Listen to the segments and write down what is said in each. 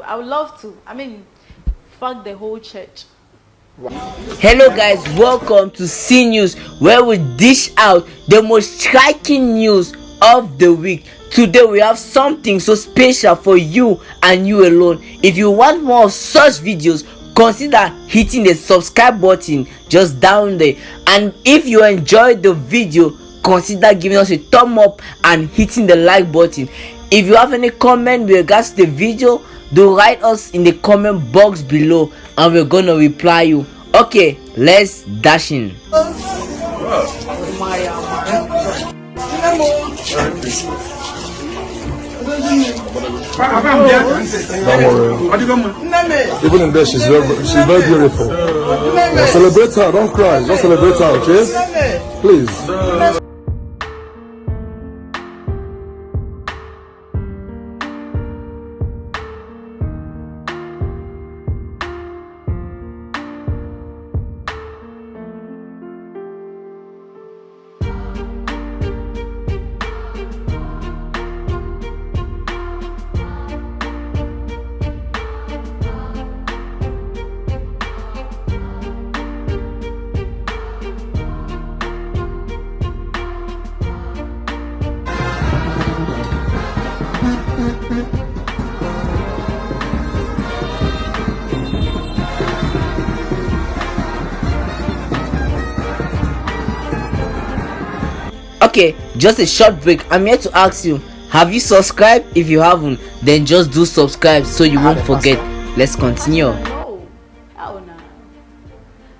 I would love to. I mean, fuck the whole church. Hello guys, welcome to C News, where we dish out the most striking news of the week. Today we have something so special for you and you alone. If you want more of such videos, consider hitting the subscribe button just down there. And if you enjoyed the video, consider giving us a thumb up and hitting the like button. If you have any comment with regards to the video, do write us in the comment box below and we're gonna reply you. Okay, let's dash in. Don't worry. Even in there, she's very beautiful. Celebrate her. Don't cry. Just celebrate her, okay? Please. Okay, just a short break. I'm here to ask you, have you subscribed? If you haven't, then just do subscribe so you won't forget. Let's continue. No, hell no.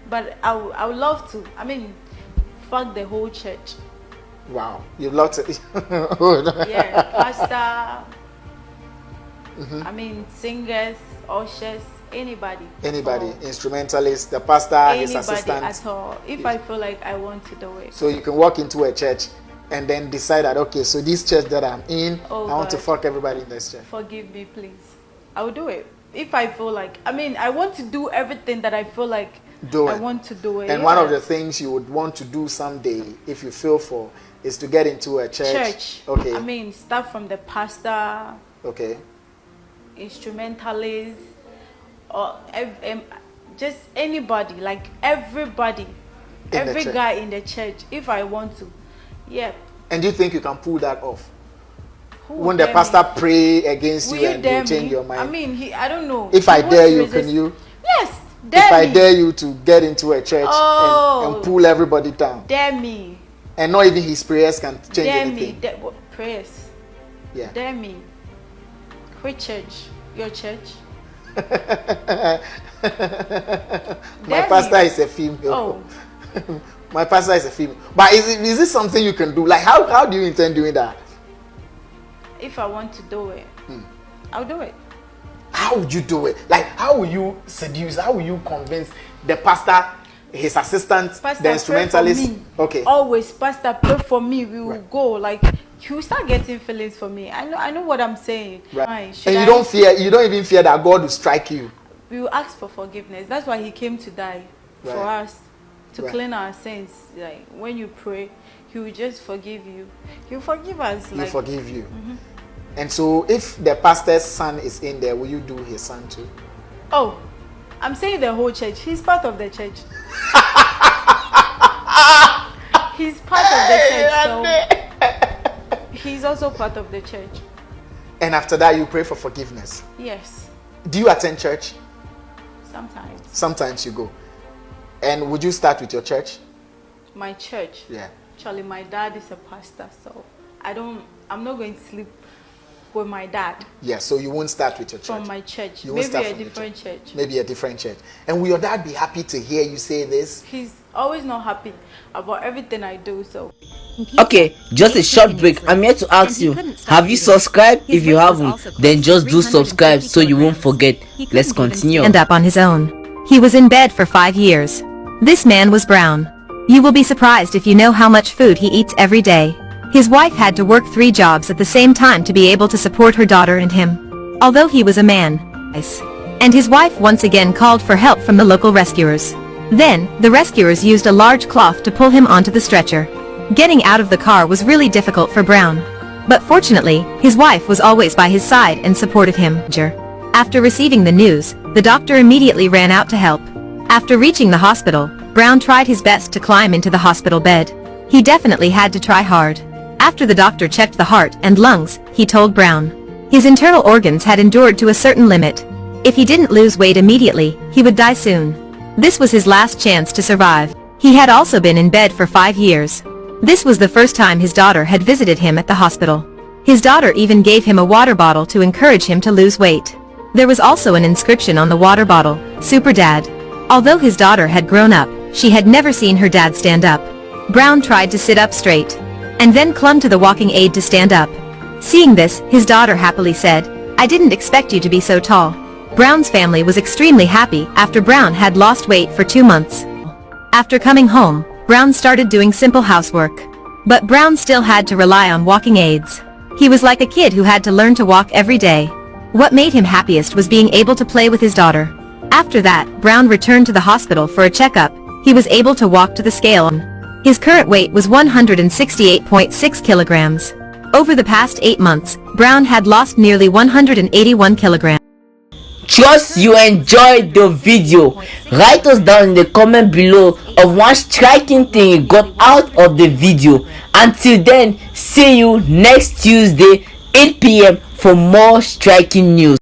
But I would love to. I mean, fuck the whole church. Wow, you'd love to. Yeah, pastor. I mean, singers, ushers, anybody. Anybody, instrumentalist, the pastor, his assistant. At all. If I feel like I want to do it. So you can walk into a church and then decide that, okay, so this church that I'm in, I want to fuck everybody in this church. Forgive me, please. I will do it. If I feel like, I mean, I want to do everything that I feel like I want to do it. And one of the things you would want to do someday, if you feel for, is to get into a church. Okay. I mean, start from the pastor. Okay. Instrumentalist, or just anybody, like everybody, every guy in the church, if I want to. Yeah. And do you think you can pull that off? When the pastor pray against you and you change your mind? I mean, I don't know. If I dare you, can you? Yes, dare if me. I dare you to get into a church and pull everybody down. Dare me. And not even his prayers can change anything. Dare me. Prayers. Yeah. Dare me. Which church? Your church? My pastor is a female. Oh. My pastor is a female. But is this something you can do? Like, how do you intend doing that? If I want to do it, I'll do it. How would you do it? Like, how will you seduce? How will you convince the pastor, his assistant, pastor, the instrumentalist? Pray for me. Okay. Always, pastor, pray for me. We will go. Like, you will start getting feelings for me. I know what I'm saying. Right. And you don't even fear that God will strike you. We will ask for forgiveness. That's why he came to die for us, to clean our sins. Like, when you pray, he will just forgive you. He will forgive us. He'll forgive you. And so if the pastor's son is in there, will you do his son too? Oh, I'm saying the whole church. He's part of the church. He's part of the church, so he's also part of the church. And after that, you pray for forgiveness? Yes. Do you attend church? Sometimes. Sometimes you go. And would you start with your church? My church? Yeah. Actually, my dad is a pastor, so I'm not going to sleep with my dad. Yeah, so you won't start with your church. From my church. You Maybe a different church. Maybe a different church. And will your dad be happy to hear you say this? He's always not happy about everything I do, so. Okay, just a short break. I'm here to ask you, have you subscribed? If you haven't, then just do subscribe so you won't forget. Let's continue. Stand up on his own. He was in bed for 5 years. This man was brown. You will be surprised if you know how much food he eats every day. His wife had to work 3 jobs at the same time to be able to support her daughter and him. Although he was a man, and his wife once again called for help from the local rescuers. Then, the rescuers used a large cloth to pull him onto the stretcher. Getting out of the car was really difficult for Brown. But fortunately, his wife was always by his side and supported him. After receiving the news, the doctor immediately ran out to help. After reaching the hospital, Brown tried his best to climb into the hospital bed. He definitely had to try hard. After the doctor checked the heart and lungs, he told Brown his internal organs had endured to a certain limit. If he didn't lose weight immediately, he would die soon. This was his last chance to survive. He had also been in bed for 5 years. This was the first time his daughter had visited him at the hospital. His daughter even gave him a water bottle to encourage him to lose weight. There was also an inscription on the water bottle, Super Dad. Although his daughter had grown up, she had never seen her dad stand up. Brown tried to sit up straight, and then clung to the walking aid to stand up. Seeing this, his daughter happily said, "I didn't expect you to be so tall." Brown's family was extremely happy after Brown had lost weight for 2 months. After coming home, Brown started doing simple housework. But Brown still had to rely on walking aids. He was like a kid who had to learn to walk every day. What made him happiest was being able to play with his daughter. After that, Brown returned to the hospital for a checkup. He was able to walk to the scale. His current weight was 168.6 kilograms. Over the past 8 months, Brown had lost nearly 181 kilograms. Trust you enjoyed the video. Write us down in the comment below of one striking thing you got out of the video. Until then, see you next Tuesday 8 p.m. for more striking news.